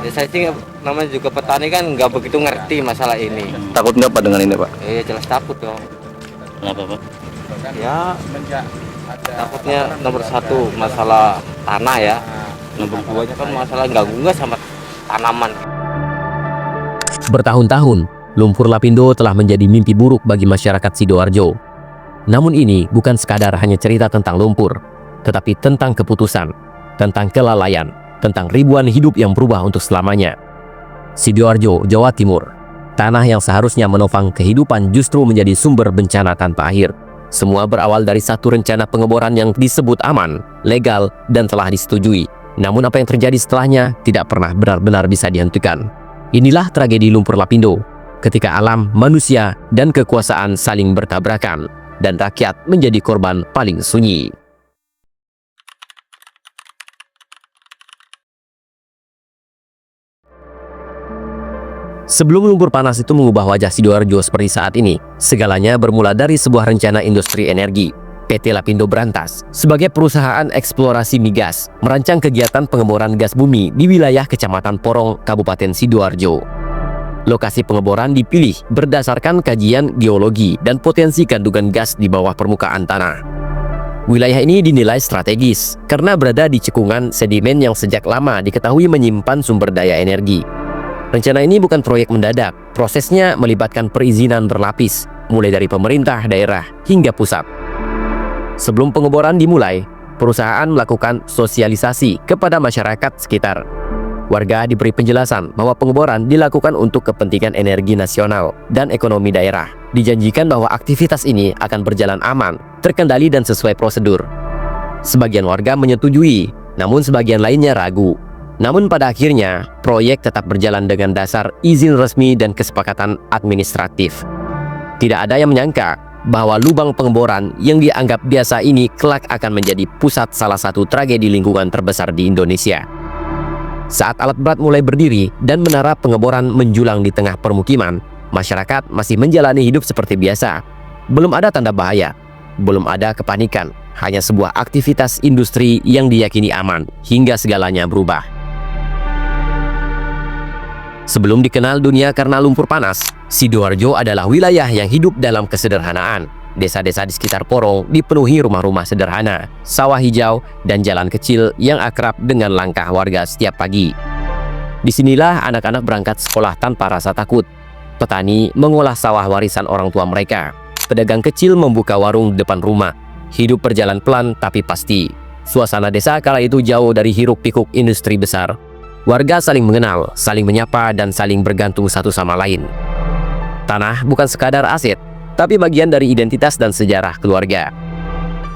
Ya, saya sih namanya juga petani kan nggak begitu ngerti masalah ini. Takut nggak Pak dengan ini Pak? Jelas takut dong. Kenapa Pak? Ya takutnya nomor satu masalah tanah ya. Nomor duanya kan masalah ganggu sama tanaman. Bertahun-tahun, lumpur lapindo telah menjadi mimpi buruk bagi masyarakat Sidoarjo. Namun ini bukan sekadar hanya cerita tentang lumpur, tetapi tentang keputusan, tentang kelalaian, tentang ribuan hidup yang berubah untuk selamanya. Sidoarjo, Jawa Timur, tanah yang seharusnya menopang kehidupan justru menjadi sumber bencana tanpa akhir. Semua berawal dari satu rencana pengeboran yang disebut aman, legal, dan telah disetujui. Namun apa yang terjadi setelahnya tidak pernah benar-benar bisa dihentikan. Inilah tragedi lumpur lapindo, ketika alam, manusia, dan kekuasaan saling bertabrakan, dan rakyat menjadi korban paling sunyi. Sebelum lumpur panas itu mengubah wajah Sidoarjo seperti saat ini, segalanya bermula dari sebuah rencana industri energi. PT Lapindo Brantas, sebagai perusahaan eksplorasi migas, merancang kegiatan pengeboran gas bumi di wilayah Kecamatan Porong, Kabupaten Sidoarjo. Lokasi pengeboran dipilih berdasarkan kajian geologi dan potensi kandungan gas di bawah permukaan tanah. Wilayah ini dinilai strategis karena berada di cekungan sedimen yang sejak lama diketahui menyimpan sumber daya energi. Rencana ini bukan proyek mendadak, prosesnya melibatkan perizinan berlapis, mulai dari pemerintah daerah hingga pusat. Sebelum pengeboran dimulai, perusahaan melakukan sosialisasi kepada masyarakat sekitar. Warga diberi penjelasan bahwa pengeboran dilakukan untuk kepentingan energi nasional dan ekonomi daerah. Dijanjikan bahwa aktivitas ini akan berjalan aman, terkendali dan sesuai prosedur. Sebagian warga menyetujui, namun sebagian lainnya ragu. Namun pada akhirnya, proyek tetap berjalan dengan dasar izin resmi dan kesepakatan administratif. Tidak ada yang menyangka bahwa lubang pengeboran yang dianggap biasa ini kelak akan menjadi pusat salah satu tragedi lingkungan terbesar di Indonesia. Saat alat berat mulai berdiri dan menara pengeboran menjulang di tengah permukiman, masyarakat masih menjalani hidup seperti biasa. Belum ada tanda bahaya, belum ada kepanikan, hanya sebuah aktivitas industri yang diyakini aman hingga segalanya berubah. Sebelum dikenal dunia karena lumpur panas, Sidoarjo adalah wilayah yang hidup dalam kesederhanaan. Desa-desa di sekitar Porong dipenuhi rumah-rumah sederhana, sawah hijau, dan jalan kecil yang akrab dengan langkah warga setiap pagi. Disinilah anak-anak berangkat sekolah tanpa rasa takut. Petani mengolah sawah warisan orang tua mereka. Pedagang kecil membuka warung di depan rumah. Hidup berjalan pelan tapi pasti. Suasana desa kala itu jauh dari hiruk-pikuk industri besar. Warga saling mengenal, saling menyapa, dan saling bergantung satu sama lain. Tanah bukan sekadar aset, tapi bagian dari identitas dan sejarah keluarga.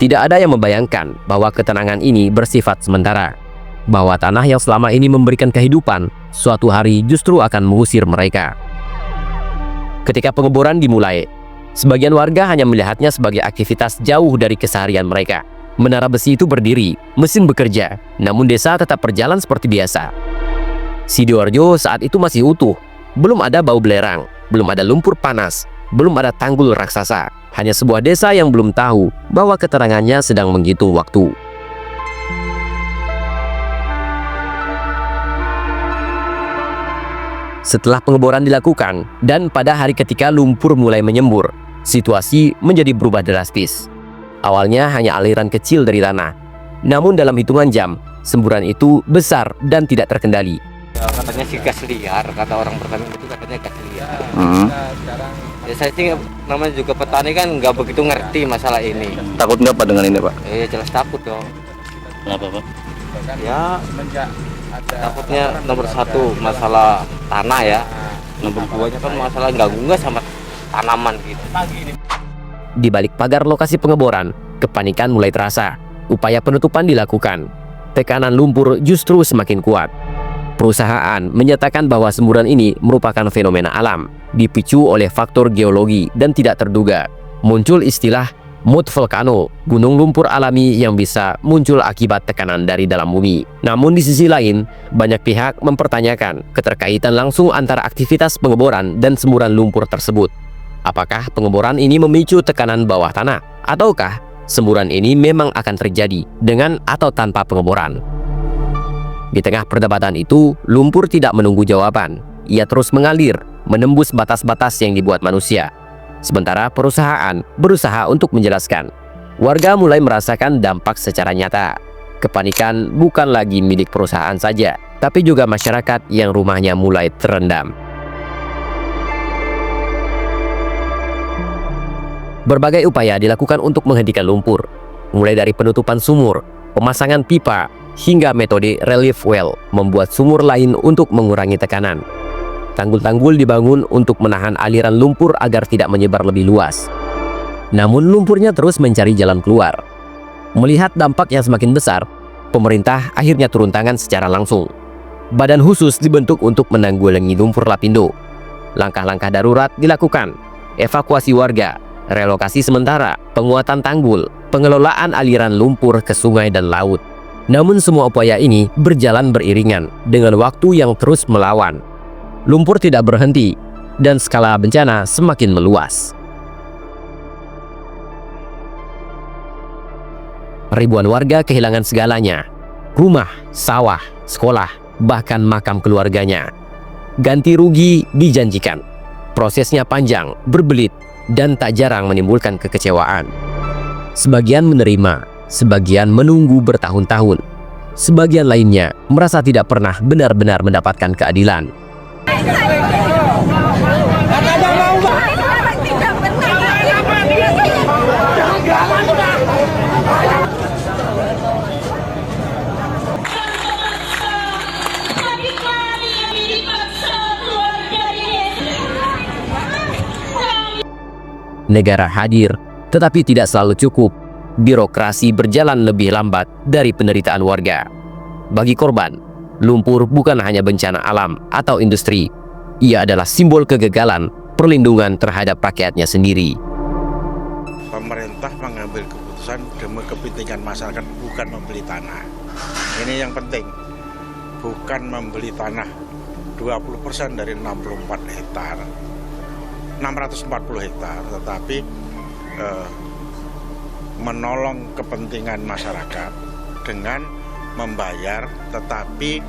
Tidak ada yang membayangkan bahwa ketenangan ini bersifat sementara, bahwa tanah yang selama ini memberikan kehidupan, suatu hari justru akan mengusir mereka. Ketika pengeboran dimulai, sebagian warga hanya melihatnya sebagai aktivitas jauh dari keseharian mereka. Menara besi itu berdiri, mesin bekerja, namun desa tetap berjalan seperti biasa. Sidoarjo saat itu masih utuh, belum ada bau belerang, belum ada lumpur panas, belum ada tanggul raksasa, hanya sebuah desa yang belum tahu bahwa keterangannya sedang menghitung waktu. Setelah pengeboran dilakukan, dan pada hari ketika lumpur mulai menyembur, situasi menjadi berubah drastis. Awalnya hanya aliran kecil dari tanah, namun dalam hitungan jam, semburan itu besar dan tidak terkendali. Ya, katanya sih gas liar, kata orang pertama itu katanya gas liar. Ya, saya sih namanya juga petani kan nggak begitu ngerti masalah ini. Takut nggak Pak dengan ini Pak? Jelas takut dong. Kenapa Pak? Ya takutnya nomor satu masalah tanah ya. Nomor duanya kan masalah ganggu sama tanaman gitu. Di balik pagar lokasi pengeboran, kepanikan mulai terasa. Upaya penutupan dilakukan. Tekanan lumpur justru semakin kuat. Perusahaan menyatakan bahwa semburan ini merupakan fenomena alam, dipicu oleh faktor geologi dan tidak terduga. Muncul istilah mood volcano, gunung lumpur alami yang bisa muncul akibat tekanan dari dalam bumi. Namun di sisi lain, banyak pihak mempertanyakan keterkaitan langsung antara aktivitas pengeboran dan semburan lumpur tersebut. Apakah pengeboran ini memicu tekanan bawah tanah, ataukah semburan ini memang akan terjadi dengan atau tanpa pengeboran? Di tengah perdebatan itu, lumpur tidak menunggu jawaban. Ia terus mengalir, menembus batas-batas yang dibuat manusia. Sementara perusahaan berusaha untuk menjelaskan. Warga mulai merasakan dampak secara nyata. Kepanikan bukan lagi milik perusahaan saja, tapi juga masyarakat yang rumahnya mulai terendam. Berbagai upaya dilakukan untuk menghentikan lumpur, mulai dari penutupan sumur, pemasangan pipa, hingga metode relief well membuat sumur lain untuk mengurangi tekanan. Tanggul-tanggul dibangun untuk menahan aliran lumpur agar tidak menyebar lebih luas. Namun lumpurnya terus mencari jalan keluar. Melihat dampak yang semakin besar, pemerintah akhirnya turun tangan secara langsung. Badan khusus dibentuk untuk menanggulangi lumpur lapindo. Langkah-langkah darurat dilakukan, evakuasi warga, relokasi sementara, penguatan tanggul, pengelolaan aliran lumpur ke sungai dan laut. Namun semua upaya ini berjalan beriringan dengan waktu yang terus melawan. Lumpur tidak berhenti dan skala bencana semakin meluas. Ribuan warga kehilangan segalanya, rumah, sawah, sekolah, bahkan makam keluarganya. Ganti rugi dijanjikan. Prosesnya panjang, berbelit, dan tak jarang menimbulkan kekecewaan. Sebagian menerima, sebagian menunggu bertahun-tahun. Sebagian lainnya merasa tidak pernah benar-benar mendapatkan keadilan. Negara hadir, tetapi tidak selalu cukup. Birokrasi berjalan lebih lambat dari penderitaan warga. Bagi korban, lumpur bukan hanya bencana alam atau industri. Ia adalah simbol kegagalan perlindungan terhadap rakyatnya sendiri. Pemerintah mengambil keputusan demi kepentingan masyarakat, bukan membeli tanah. Ini yang penting. Bukan membeli tanah 20% dari 64 hektar. 640 hektar, tetapi menolong kepentingan masyarakat dengan membayar, tetapi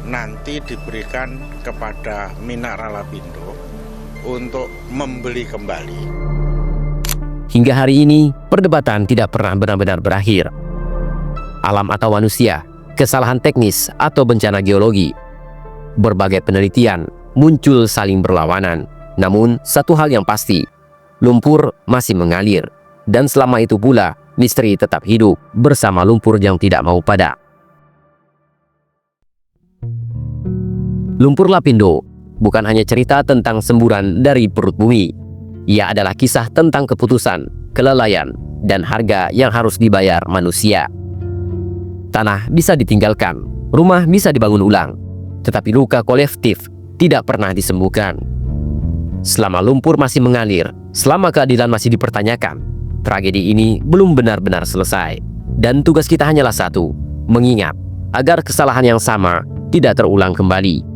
nanti diberikan kepada Mineral Lapindo untuk membeli kembali. Hingga hari ini, perdebatan tidak pernah benar-benar berakhir. Alam atau manusia, kesalahan teknis atau bencana geologi. Berbagai penelitian muncul saling berlawanan. Namun, satu hal yang pasti, lumpur masih mengalir. Dan selama itu pula, misteri tetap hidup bersama lumpur yang tidak mau padam. Lumpur Lapindo bukan hanya cerita tentang semburan dari perut bumi. Ia adalah kisah tentang keputusan, kelalaian, dan harga yang harus dibayar manusia. Tanah bisa ditinggalkan, rumah bisa dibangun ulang, tetapi luka kolektif tidak pernah disembuhkan. Selama lumpur masih mengalir, selama keadilan masih dipertanyakan, tragedi ini belum benar-benar selesai. Dan tugas kita hanyalah satu, mengingat agar kesalahan yang sama tidak terulang kembali.